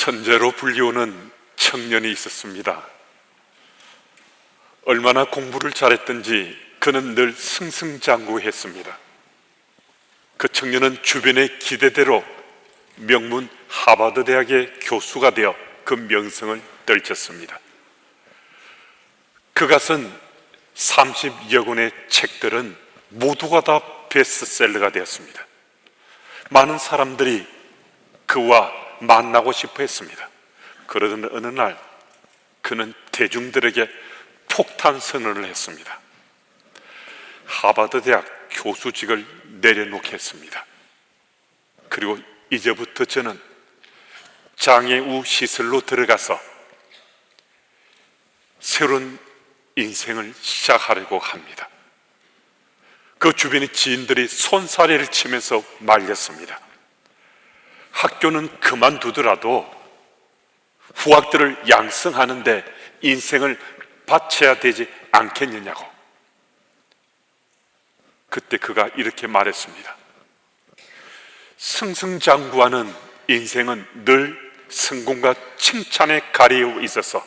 천재로 불리우는 청년이 있었습니다. 얼마나 공부를 잘했든지 그는 늘 승승장구했습니다. 그 청년은 주변의 기대대로 명문 하버드 대학의 교수가 되어 그 명성을 떨쳤습니다. 그가 쓴 30여 권의 책들은 모두가 다 베스트셀러가 되었습니다. 많은 사람들이 그와 만나고 싶어 했습니다. 그러던 어느 날 그는 대중들에게 폭탄 선언을 했습니다. 하버드 대학 교수직을 내려놓겠습니다. 그리고 이제부터 저는 장애우 시설로 들어가서 새로운 인생을 시작하려고 합니다. 그 주변의 지인들이 손사래를 치면서 말렸습니다. 학교는 그만두더라도 후학들을 양성하는데 인생을 바쳐야 되지 않겠느냐고. 그때 그가 이렇게 말했습니다. 승승장구하는 인생은 늘 성공과 칭찬에 가리우고 있어서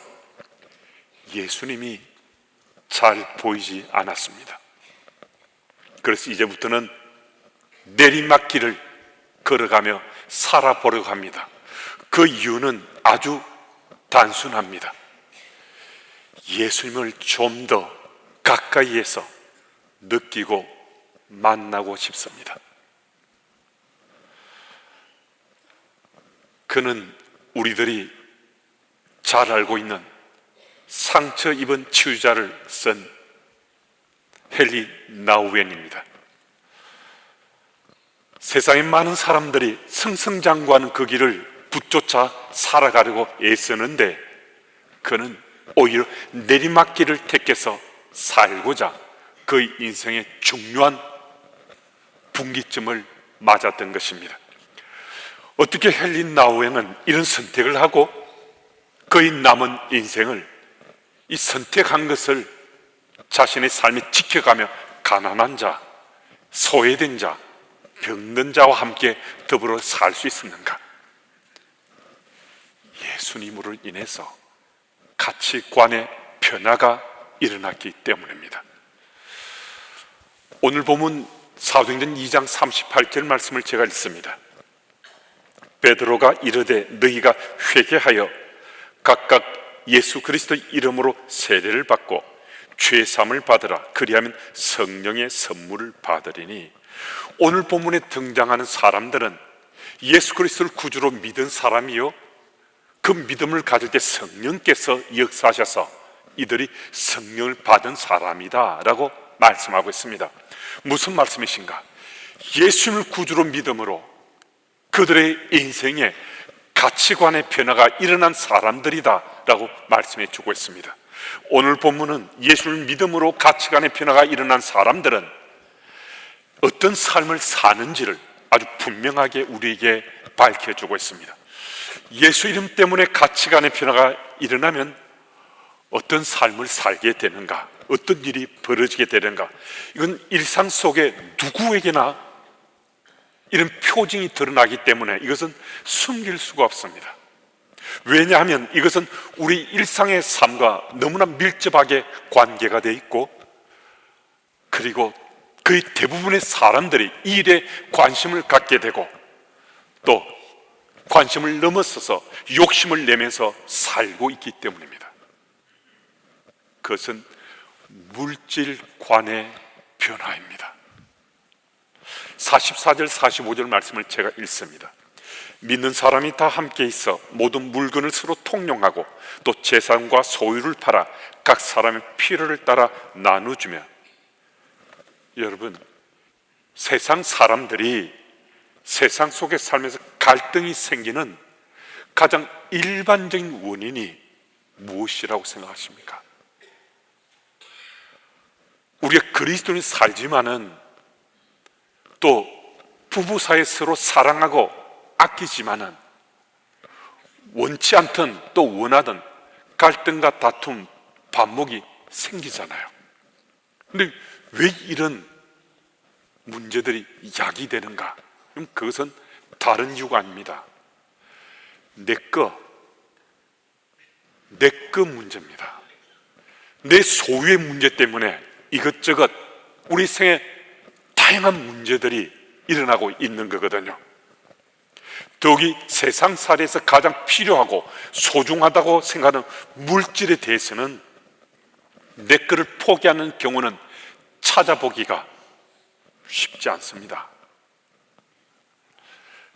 예수님이 잘 보이지 않았습니다. 그래서 이제부터는 내리막길을 걸어가며 살아보려고 합니다. 그 이유는 아주 단순합니다. 예수님을 좀 더 가까이에서 느끼고 만나고 싶습니다. 그는 우리들이 잘 알고 있는 상처 입은 치유자를 쓴 헨리 나우엔입니다. 세상의 많은 사람들이 승승장구하는 그 길을 붙조차 살아가려고 애쓰는데 그는 오히려 내리막길을 택해서 살고자 그 인생의 중요한 분기점을 맞았던 것입니다. 어떻게 헨리 나우엔은 이런 선택을 하고 그의 남은 인생을 이 선택한 것을 자신의 삶에 지켜가며 가난한 자, 소외된 자, 병든 자와 함께 더불어 살 수 있었는가? 예수님으로 인해서 가치관의 변화가 일어났기 때문입니다. 오늘 본문 사도행전 2장 38절 말씀을 제가 읽습니다. 베드로가 이르되 너희가 회개하여 각각 예수 그리스도의 이름으로 세례를 받고 죄 사함을 받으라. 그리하면 성령의 선물을 받으리니. 오늘 본문에 등장하는 사람들은 예수 그리스도를 구주로 믿은 사람이요, 그 믿음을 가질 때 성령께서 역사하셔서 이들이 성령을 받은 사람이다 라고 말씀하고 있습니다. 무슨 말씀이신가? 예수님을 구주로 믿음으로 그들의 인생에 가치관의 변화가 일어난 사람들이다 라고 말씀해 주고 있습니다. 오늘 본문은 예수를 믿음으로 가치관의 변화가 일어난 사람들은 어떤 삶을 사는지를 아주 분명하게 우리에게 밝혀주고 있습니다. 예수 이름 때문에 가치관의 변화가 일어나면 어떤 삶을 살게 되는가, 어떤 일이 벌어지게 되는가, 이건 일상 속에 누구에게나 이런 표징이 드러나기 때문에 이것은 숨길 수가 없습니다. 왜냐하면 이것은 우리 일상의 삶과 너무나 밀접하게 관계가 되어 있고, 그리고 거의 대부분의 사람들이 이 일에 관심을 갖게 되고 또 관심을 넘어서서 욕심을 내면서 살고 있기 때문입니다. 그것은 물질관의 변화입니다. 44절 45절 말씀을 제가 읽습니다. 믿는 사람이 다 함께 있어 모든 물건을 서로 통용하고 또 재산과 소유를 팔아 각 사람의 필요를 따라 나누주며. 여러분, 세상 사람들이 세상 속에 살면서 갈등이 생기는 가장 일반적인 원인이 무엇이라고 생각하십니까? 우리가 그리스도인이 살지만은 또 부부 사이에 서로 사랑하고 아끼지만은 원치 않든 또 원하든 갈등과 다툼, 반목이 생기잖아요. 근데 왜 이런 문제들이 야기되는가? 그럼 그것은 다른 이유가 아닙니다. 내 거, 내 거 문제입니다. 내 소유의 문제 때문에 이것저것 우리 생에 다양한 문제들이 일어나고 있는 거거든요. 더욱이 세상살이에서 가장 필요하고 소중하다고 생각하는 물질에 대해서는 내 거를 포기하는 경우는 찾아보기가 쉽지 않습니다.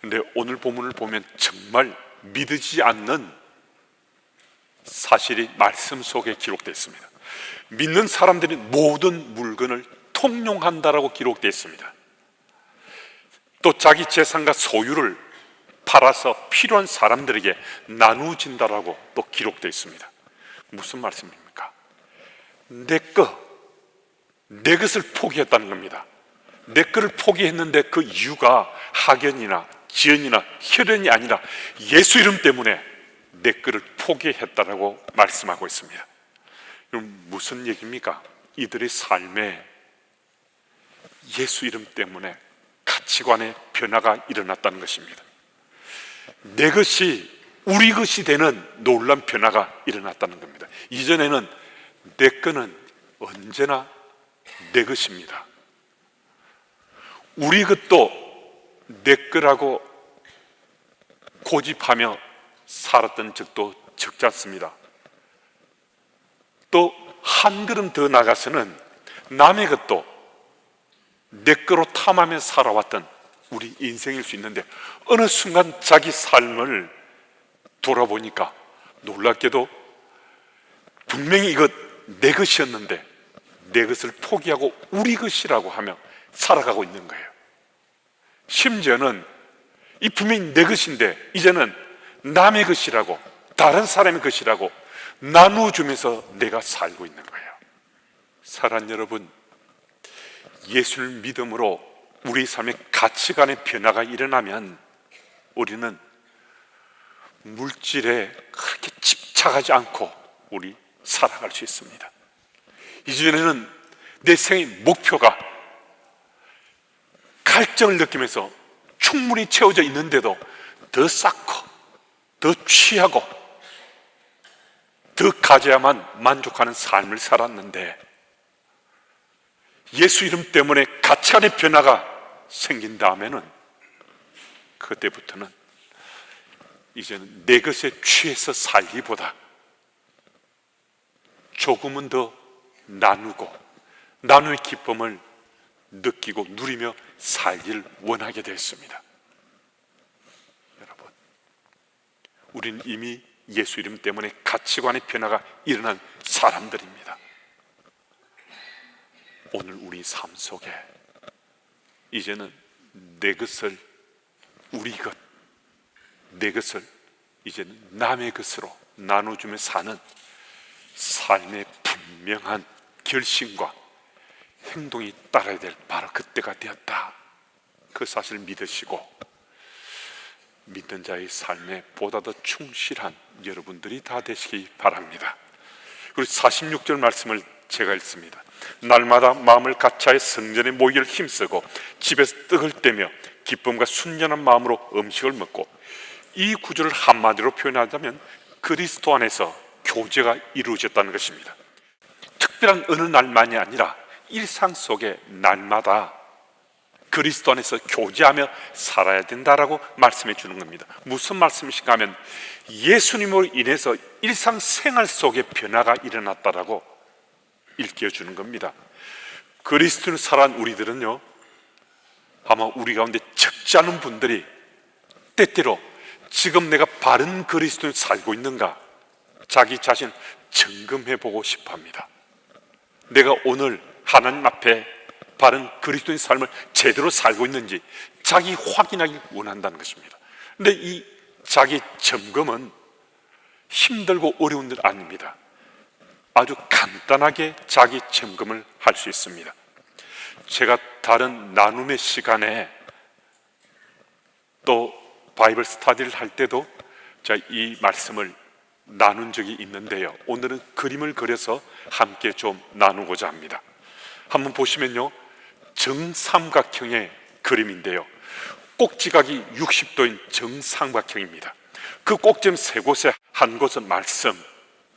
그런데 오늘 본문을 보면 정말 믿어지지 않는 사실이 말씀 속에 기록되어 있습니다. 믿는 사람들이 모든 물건을 통용한다라고 기록되어 있습니다. 또 자기 재산과 소유를 팔아서 필요한 사람들에게 나누어진다라고 또 기록되어 있습니다. 무슨 말씀입니까? 내 것을 포기했다는 겁니다. 내 것을 포기했는데 그 이유가 학연이나 지연이나 혈연이 아니라 예수 이름 때문에 내 것을 포기했다라고 말씀하고 있습니다. 그럼 무슨 얘기입니까? 이들의 삶에 예수 이름 때문에 가치관의 변화가 일어났다는 것입니다. 내 것이 우리 것이 되는 놀라운 변화가 일어났다는 겁니다. 이전에는 내 거는 언제나 내 것입니다. 우리 것도 내 거라고 고집하며 살았던 적도 적지 않습니다. 또 한 걸음 더 나가서는 남의 것도 내 거로 탐하며 살아왔던 우리 인생일 수 있는데, 어느 순간 자기 삶을 돌아보니까 놀랍게도 분명히 이것 내 것이었는데 내 것을 포기하고 우리 것이라고 하며 살아가고 있는 거예요. 심지어는 이 분명히 내 것인데 이제는 남의 것이라고, 다른 사람의 것이라고 나누어주면서 내가 살고 있는 거예요. 사랑하는 여러분, 예수를 믿음으로 우리 삶의 가치관의 변화가 일어나면 우리는 물질에 그렇게 집착하지 않고 우리 살아갈 수 있습니다. 이전에는 내 생의 목표가 갈증을 느끼면서 충분히 채워져 있는데도 더 쌓고 더 취하고 더 가져야만 만족하는 삶을 살았는데, 예수 이름 때문에 가치관의 변화가 생긴 다음에는 그때부터는 이제는 내 것에 취해서 살기보다 조금은 더 나누고 나누의 기쁨을 느끼고 누리며 살기를 원하게 됐습니다. 여러분, 우리는 이미 예수 이름 때문에 가치관의 변화가 일어난 사람들입니다. 오늘 우리 삶 속에 이제는 내 것을 우리 것, 내 것을 이제는 남의 것으로 나눠주며 사는 삶의 분명한 결심과 행동이 따라야 될 바로 그때가 되었다. 그 사실을 믿으시고 믿는 자의 삶에 보다 더 충실한 여러분들이 다 되시기 바랍니다. 그리고 46절 말씀을 제가 읽습니다. 날마다 마음을 같이하여 성전에 모이기를 힘쓰고 집에서 떡을 떼며 기쁨과 순전한 마음으로 음식을 먹고, 이 구절을 한마디로 표현하자면 그리스도 안에서 교제가 이루어졌다는 것입니다. 특별한 어느 날만이 아니라 일상 속에 날마다 그리스도 안에서 교제하며 살아야 된다라고 말씀해 주는 겁니다. 무슨 말씀이신가 하면 예수님으로 인해서 일상생활 속에 변화가 일어났다라고 일깨워주는 겁니다. 그리스도를 살아온 우리들은요, 아마 우리 가운데 적지 않은 분들이 때때로 지금 내가 바른 그리스도를 살고 있는가 자기 자신 점검해보고 싶어합니다. 내가 오늘 하나님 앞에 바른 그리스도인 삶을 제대로 살고 있는지 자기 확인하기 원한다는 것입니다. 그런데 이 자기 점검은 힘들고 어려운 일 아닙니다. 아주 간단하게 자기 점검을 할 수 있습니다. 제가 다른 나눔의 시간에 또 바이블 스터디를 할 때도 제가 이 말씀을 나눈 적이 있는데요, 오늘은 그림을 그려서 함께 좀 나누고자 합니다. 한번 보시면요, 정삼각형의 그림인데요, 꼭지각이 60도인 정삼각형입니다. 그 꼭지점 세 곳에 한 곳은 말씀,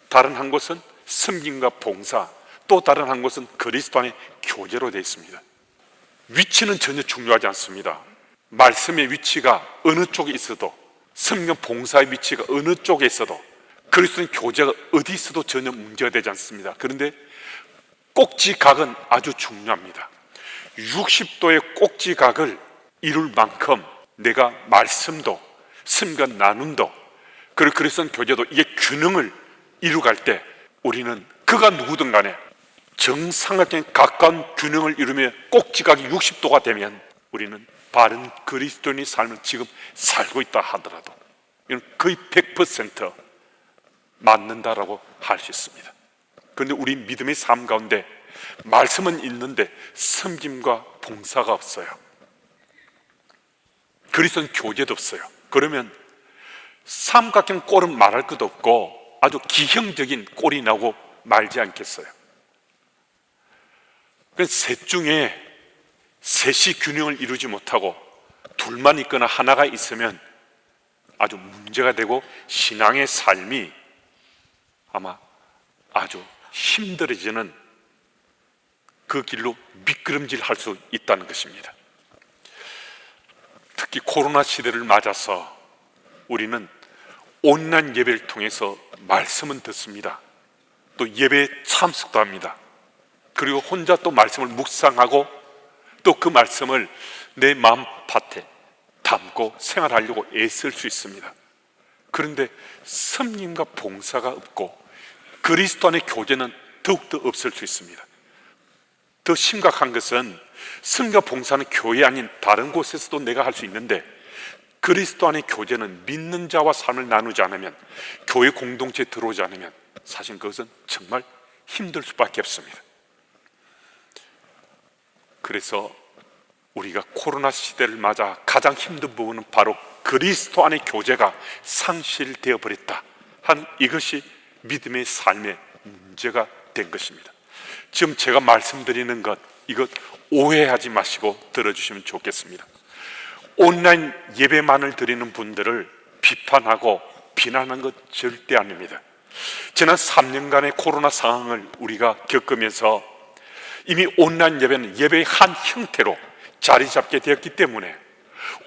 다른 한 곳은 섬김과 봉사, 또 다른 한 곳은 그리스도 안의 교제로 되어 있습니다. 위치는 전혀 중요하지 않습니다. 말씀의 위치가 어느 쪽에 있어도, 섬김 봉사의 위치가 어느 쪽에 있어도, 그리스도인 교제가 어디 있어도 전혀 문제가 되지 않습니다. 그런데 꼭지각은 아주 중요합니다. 60도의 꼭지각을 이룰 만큼 내가 말씀도, 섬김과 나눔도, 그리고 그리스도인 교제도, 이게 균형을 이루갈 때 우리는 그가 누구든 간에 정상적인 가까운 균형을 이루며 꼭지각이 60도가 되면 우리는 바른 그리스도인의 삶을 지금 살고 있다 하더라도 이건 거의 100% 맞는다라고 할 수 있습니다. 그런데 우리 믿음의 삶 가운데 말씀은 있는데 섬김과 봉사가 없어요. 그리스도인 교제도 없어요. 그러면 삼각형 꼴은 말할 것도 없고 아주 기형적인 꼴이 나고 말지 않겠어요. 셋 중에 셋이 균형을 이루지 못하고 둘만 있거나 하나가 있으면 아주 문제가 되고 신앙의 삶이 아마 아주 힘들어지는 그 길로 미끄럼질 할 수 있다는 것입니다. 특히 코로나 시대를 맞아서 우리는 온라인 예배를 통해서 말씀은 듣습니다. 또 예배에 참석도 합니다. 그리고 혼자 또 말씀을 묵상하고 또 그 말씀을 내 마음 밭에 담고 생활하려고 애쓸 수 있습니다. 그런데 섬김과 봉사가 없고 그리스도 안의 교제는 더욱더 없을 수 있습니다. 더 심각한 것은 섬김과 봉사는 교회 아닌 다른 곳에서도 내가 할 수 있는데 그리스도 안의 교제는 믿는 자와 삶을 나누지 않으면, 교회 공동체에 들어오지 않으면 사실 그것은 정말 힘들 수밖에 없습니다. 그래서 우리가 코로나 시대를 맞아 가장 힘든 부분은 바로 그리스도 안의 교제가 상실되어 버렸다 하는 이것이 믿음의 삶의 문제가 된 것입니다. 지금 제가 말씀드리는 것, 이것 오해하지 마시고 들어주시면 좋겠습니다. 온라인 예배만을 드리는 분들을 비판하고 비난하는 것 절대 아닙니다. 지난 3년간의 코로나 상황을 우리가 겪으면서 이미 온라인 예배는 예배의 한 형태로 자리 잡게 되었기 때문에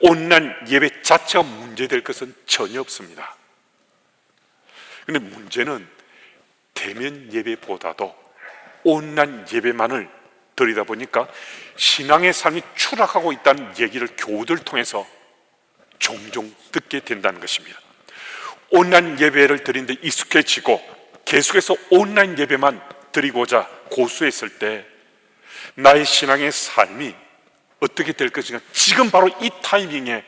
온라인 예배 자체가 문제될 것은 전혀 없습니다. 그런데 문제는 대면 예배보다도 온라인 예배만을 드리다 보니까 신앙의 삶이 추락하고 있다는 얘기를 교우들 통해서 종종 듣게 된다는 것입니다. 온라인 예배를 드리는데 익숙해지고 계속해서 온라인 예배만 드리고자 고수했을 때 나의 신앙의 삶이 어떻게 될 것인가, 지금 바로 이 타이밍에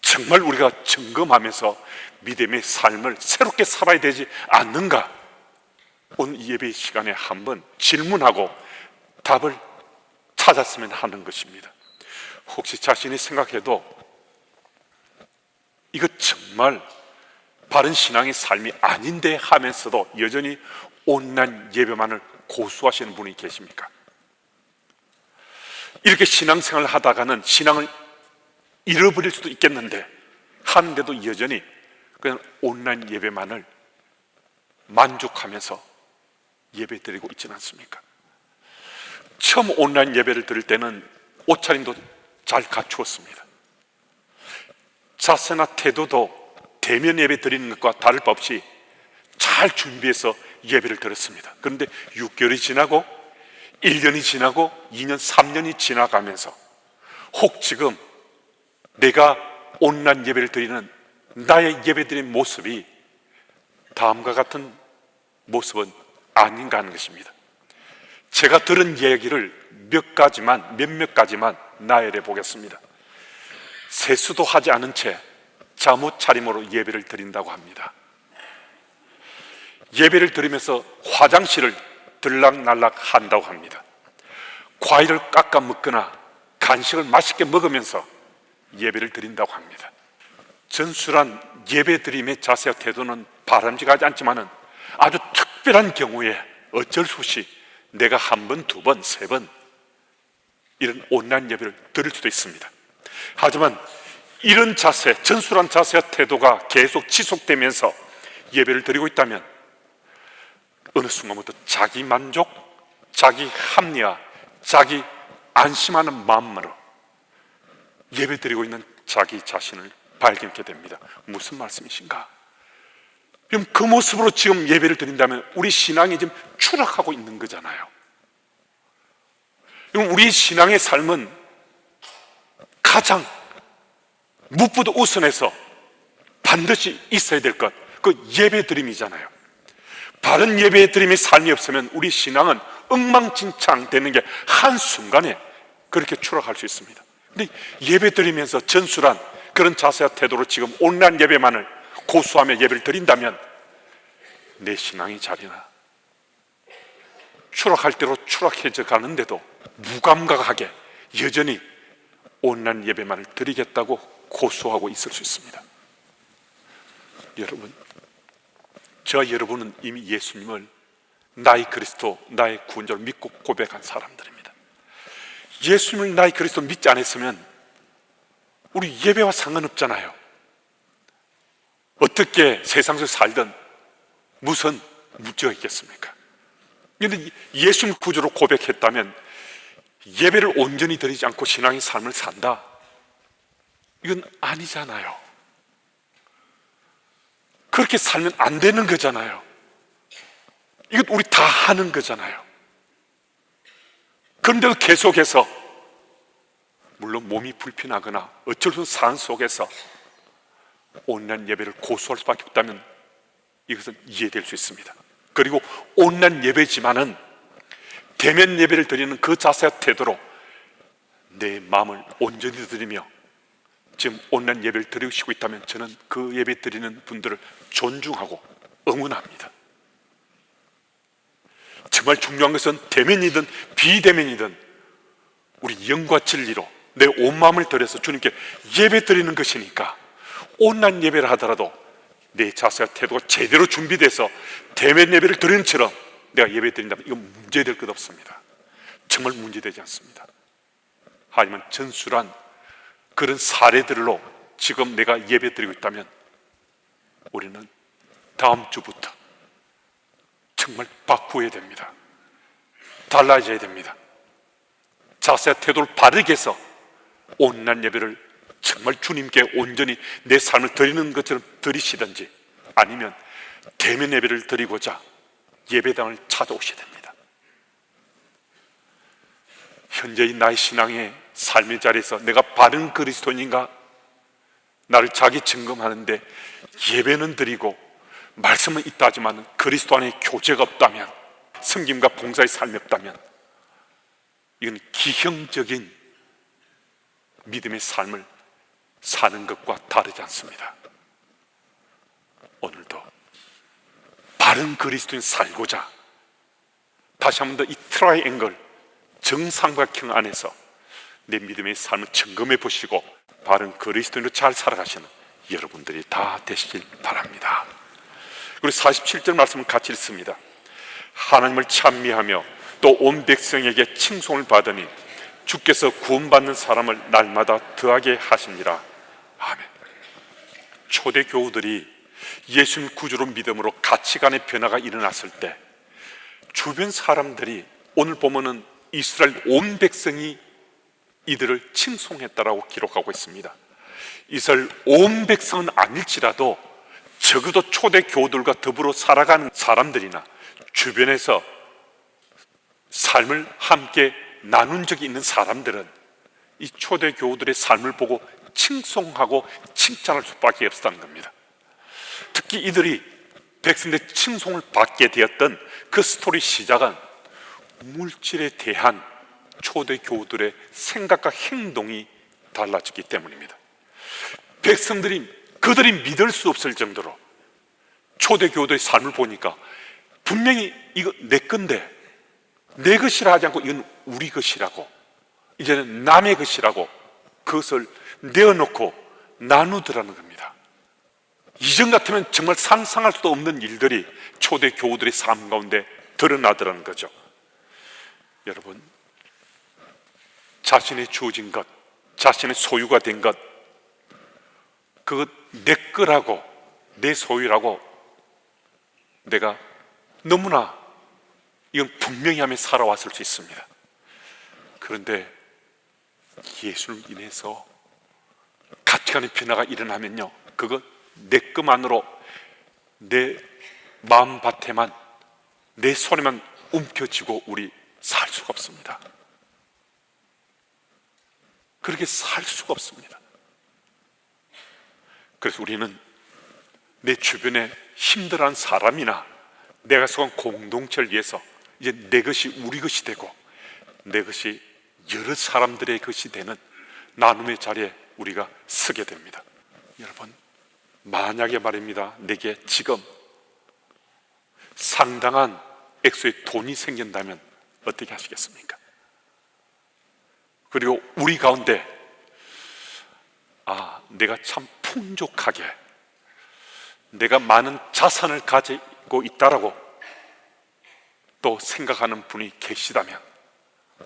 정말 우리가 점검하면서 믿음의 삶을 새롭게 살아야 되지 않는가, 오늘 예배 시간에 한번 질문하고 답을 찾았으면 하는 것입니다. 혹시 자신이 생각해도 이거 정말 바른 신앙의 삶이 아닌데 하면서도 여전히 온라인 예배만을 고수하시는 분이 계십니까? 이렇게 신앙생활을 하다가는 신앙을 잃어버릴 수도 있겠는데 하는데도 여전히 그냥 온라인 예배만을 만족하면서 예배드리고 있지는 않습니까? 처음 온라인 예배를 드릴 때는 옷차림도 잘 갖추었습니다. 자세나 태도도 대면 예배 드리는 것과 다를 바 없이 잘 준비해서 예배를 드렸습니다. 그런데 6개월이 지나고 1년이 지나고 2년, 3년이 지나가면서 혹 지금 내가 온라인 예배를 드리는 나의 예배드리는 모습이 다음과 같은 모습은 아닌가 하는 것입니다. 제가 들은 얘기를 몇몇 가지만 나열해 보겠습니다. 세수도 하지 않은 채 잠옷 차림으로 예배를 드린다고 합니다. 예배를 드리면서 화장실을 들락날락 한다고 합니다. 과일을 깎아 먹거나 간식을 맛있게 먹으면서 예배를 드린다고 합니다. 전술한 예배 드림의 자세와 태도는 바람직하지 않지만은 아주 특별한 경우에 어쩔 수 없이 내가 한 번, 두 번, 세 번 이런 온라인 예배를 드릴 수도 있습니다. 하지만 이런 자세, 전술한 자세와 태도가 계속 지속되면서 예배를 드리고 있다면 어느 순간부터 자기 만족, 자기 합리화, 자기 안심하는 마음으로 예배드리고 있는 자기 자신을 발견하게 됩니다. 무슨 말씀이신가? 그럼 그 모습으로 지금 예배를 드린다면 우리 신앙이 지금 추락하고 있는 거잖아요. 그럼 우리 신앙의 삶은 가장 무엇보다 우선해서 반드시 있어야 될 것, 그 예배드림이잖아요. 바른 예배드림의 삶이 없으면 우리 신앙은 엉망진창 되는 게 한순간에 그렇게 추락할 수 있습니다. 근데 예배드리면서 전술한 그런 자세와 태도로 지금 온라인 예배만을 고수하며 예배를 드린다면 내 신앙의 자리나 추락할 대로 추락해져 가는데도 무감각하게 여전히 온라인 예배만을 드리겠다고 고수하고 있을 수 있습니다. 여러분, 저와 여러분은 이미 예수님을 나의 그리스도, 나의 구원자로 믿고 고백한 사람들입니다. 예수님을 나의 그리스도 믿지 않았으면 우리 예배와 상관없잖아요. 어떻게 세상에서 살든 무슨 문제가 있겠습니까? 그런데 예수님 구주로 고백했다면 예배를 온전히 드리지 않고 신앙의 삶을 산다? 이건 아니잖아요. 그렇게 살면 안 되는 거잖아요. 이건 우리 다 하는 거잖아요. 그런데도 계속해서 물론 몸이 불편하거나 어쩔 수 없는 상황 속에서 온라인 예배를 고수할 수밖에 없다면 이것은 이해될 수 있습니다. 그리고 온라인 예배지만은 대면 예배를 드리는 그 자세와 태도로 내 마음을 온전히 드리며 지금 온라인 예배를 드리시고 있다면 저는 그 예배 드리는 분들을 존중하고 응원합니다. 정말 중요한 것은 대면이든 비대면이든 우리 영과 진리로 내 온 마음을 들여서 주님께 예배 드리는 것이니까 온라인 예배를 하더라도 내 자세와 태도가 제대로 준비돼서 대면 예배를 드리는 것처럼 내가 예배 드린다면 이건 문제될 것 없습니다. 정말 문제되지 않습니다. 하지만 전술한 그런 사례들로 지금 내가 예배 드리고 있다면 우리는 다음 주부터 정말 바꾸어야 됩니다. 달라져야 됩니다. 자세와 태도를 바르게 해서 온라인 예배를 정말 주님께 온전히 내 삶을 드리는 것처럼 드리시든지 아니면 대면 예배를 드리고자 예배당을 찾아오셔야 됩니다. 현재의 나의 신앙의 삶의 자리에서 내가 바른 그리스도인인가 나를 자기 점검하는데 예배는 드리고 말씀은 있다 하지만 그리스도 안에 교제가 없다면 섬김과 봉사의 삶이 없다면 이건 기형적인 믿음의 삶을 사는 것과 다르지 않습니다. 오늘도 바른 그리스도인 살고자 다시 한 번 더 이 트라이앵글 정삼각형 안에서 내 믿음의 삶을 점검해 보시고 바른 그리스도인으로 잘 살아가시는 여러분들이 다 되시길 바랍니다. 그리고 47절 말씀을 같이 읽습니다. 하나님을 찬미하며 또 온 백성에게 칭송을 받으니 주께서 구원받는 사람을 날마다 더하게 하시니라. 아멘. 초대 교우들이 예수님 구주로 믿음으로 가치관의 변화가 일어났을 때 주변 사람들이 오늘 보면은 이스라엘 온 백성이 이들을 칭송했다라고 기록하고 있습니다. 이스라엘 온 백성은 아닐지라도 적어도 초대 교우들과 더불어 살아가는 사람들이나 주변에서 삶을 함께 나눈 적이 있는 사람들은 이 초대 교우들의 삶을 보고 칭송하고 칭찬할 수밖에 없었다는 겁니다. 특히 이들이 백성들의 칭송을 받게 되었던 그 스토리 시작은 물질에 대한 초대 교우들의 생각과 행동이 달라졌기 때문입니다. 백성들이 그들이 믿을 수 없을 정도로 초대 교우들의 삶을 보니까 분명히 이거 내 건데 내 것이라 하지 않고 이건 우리 것이라고 이제는 남의 것이라고 그것을 내어놓고 나누더라는 겁니다. 이전 같으면 정말 상상할 수도 없는 일들이 초대 교우들의 삶 가운데 드러나더라는 거죠. 여러분, 자신의 주어진 것, 자신의 소유가 된 것, 그것 내 거라고 내 소유라고 내가 너무나 이건 분명히 하며 살아왔을 수 있습니다. 그런데 예수를 인해서 가치관의 변화가 일어나면요, 그거 내 것만으로, 내 마음밭에만, 내 손에만 움켜쥐고 우리 살 수가 없습니다. 그렇게 살 수가 없습니다. 그래서 우리는 내 주변에 힘들어하는 사람이나 내가 속한 공동체를 위해서 이제 내 것이 우리 것이 되고 내 것이 여러 사람들의 것이 되는 나눔의 자리에 우리가 서게 됩니다. 여러분, 만약에 말입니다, 내게 지금 상당한 액수의 돈이 생긴다면 어떻게 하시겠습니까? 그리고 우리 가운데 내가 참 풍족하게 내가 많은 자산을 가지고 있다라고 또 생각하는 분이 계시다면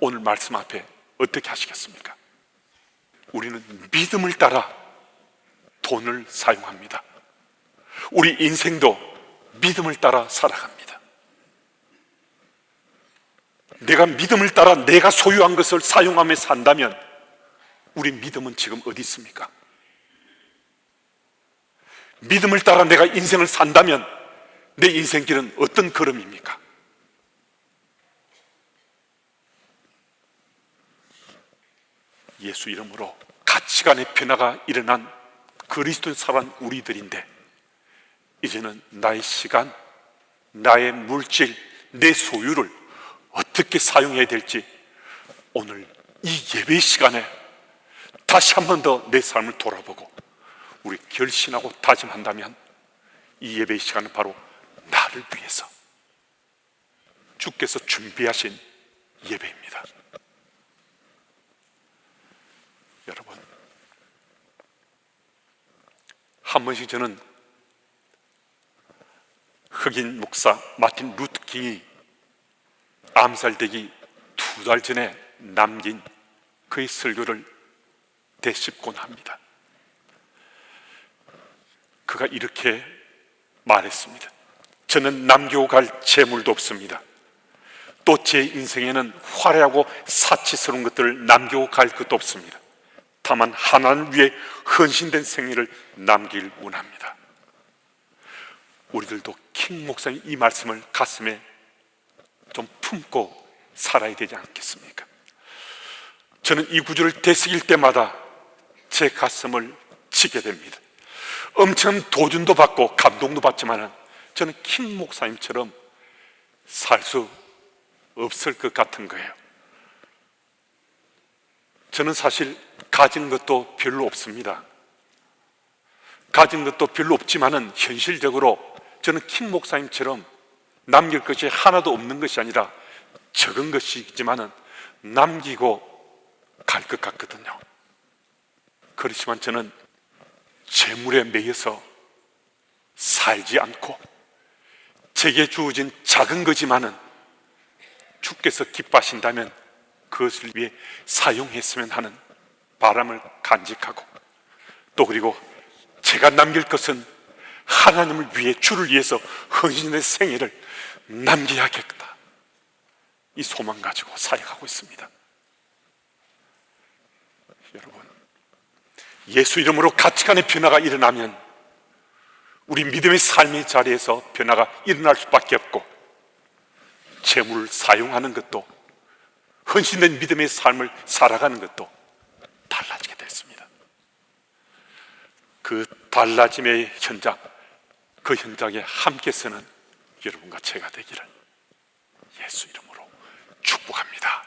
오늘 말씀 앞에 어떻게 하시겠습니까? 우리는 믿음을 따라 돈을 사용합니다. 우리 인생도 믿음을 따라 살아갑니다. 내가 믿음을 따라 내가 소유한 것을 사용하며 산다면 우리 믿음은 지금 어디 있습니까? 믿음을 따라 내가 인생을 산다면 내 인생길은 어떤 걸음입니까? 예수 이름으로 가치관의 변화가 일어난 그리스도의 살아난 우리들인데, 이제는 나의 시간, 나의 물질, 내 소유를 어떻게 사용해야 될지 오늘 이 예배 시간에 다시 한 번 더 내 삶을 돌아보고 우리 결심하고 다짐한다면 이 예배 시간은 바로 나를 위해서 주께서 준비하신 예배입니다. 여러분, 한 번씩 저는 흑인 목사 마틴 루터 킹이 암살되기 2달 전에 남긴 그의 설교를 되짚곤 합니다. 그가 이렇게 말했습니다. 저는 남기고 갈 재물도 없습니다. 또 제 인생에는 화려하고 사치스러운 것들을 남기고 갈 것도 없습니다. 다만 하나님 위해 헌신된 생애를 남길 원합니다. 우리들도 킹 목사님 이 말씀을 가슴에 좀 품고 살아야 되지 않겠습니까? 저는 이 구절을 되새길 때마다 제 가슴을 치게 됩니다. 엄청 도전도 받고 감동도 받지만 저는 킹 목사님처럼 살 수 없을 것 같은 거예요. 저는 사실 가진 것도 별로 없습니다. 가진 것도 별로 없지만은 현실적으로 저는 킹 목사님처럼 남길 것이 하나도 없는 것이 아니라 적은 것이지만은 남기고 갈 것 같거든요. 그렇지만 저는 재물에 매여서 살지 않고 제게 주어진 작은 거지만은 주께서 기뻐하신다면 그것을 위해 사용했으면 하는 바람을 간직하고, 또 그리고 제가 남길 것은 하나님을 위해, 주를 위해서 헌신의 생애를 남겨야겠다, 이 소망 가지고 사역하고 있습니다. 여러분, 예수 이름으로 가치관의 변화가 일어나면 우리 믿음의 삶의 자리에서 변화가 일어날 수밖에 없고, 재물을 사용하는 것도, 헌신된 믿음의 삶을 살아가는 것도 달라지게 됐습니다. 그 달라짐의 현장, 그 현장에 함께 서는 여러분과 제가 되기를 예수 이름으로 축복합니다.